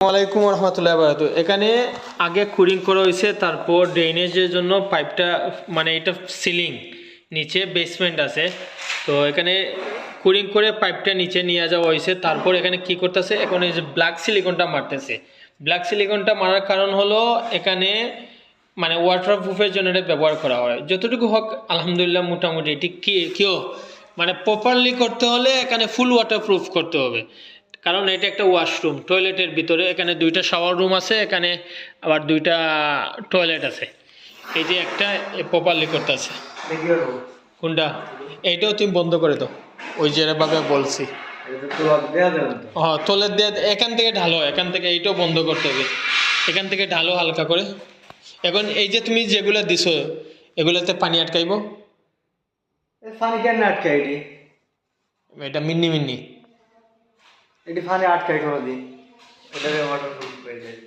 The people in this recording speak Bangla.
ওয়ালাইকুম রহমতুল্লাহ বারাকাতুহু। এখানে আগে কুরিং করা হয়েছে, তারপর ড্রেনেজের জন্য পাইপটা মানে এটা সিলিং নিচে বেসমেন্ট আছে, তো এখানে কুরিং করে পাইপটা নিচে নিয়ে যাওয়া হয়েছে। তারপর এখানে কি করতেছে, এখন এই যে ব্ল্যাক সিলিকনটা মারতেছে। ব্ল্যাক সিলিকনটা মারার কারণ হলো এখানে মানে ওয়াটারপ্রুফের জন্য এটা ব্যবহার করা হয়। যতটুকু হোক আলহামদুলিল্লাহ মোটামুটি ঠিক কেউ মানে প্রপারলি করতে হলে এখানে ফুল ওয়াটারপ্রুফ করতে হবে, কারণ এটা একটা ওয়াশরুম টয়লেটের ভিতরে। এখানে দুইটা শাওয়ার রুম আছে, এখানে আবার দুইটা টয়লেট আছে। এই যে একটা প্রপারলি করতে আছে। কোনটা? এইটাও তুমি বন্ধ করে দাও, ওই যেভাবে বলছি। হ্যাঁ তলের দিয়ে এখান থেকে ঢালো, এখান থেকে এইটাও বন্ধ করতে হবে, এখান থেকে ঢালো হালকা করে। এখন এই যে তুমি যেগুলো দিছো এগুলোতে পানি আটকাইব, পানি কেন আটকাই? এটা মিন্নি মিন্নি এটি পানি আটকাই কোনোদিন, ওটাকে ওয়াটারপ্রুফ হয়ে যায়।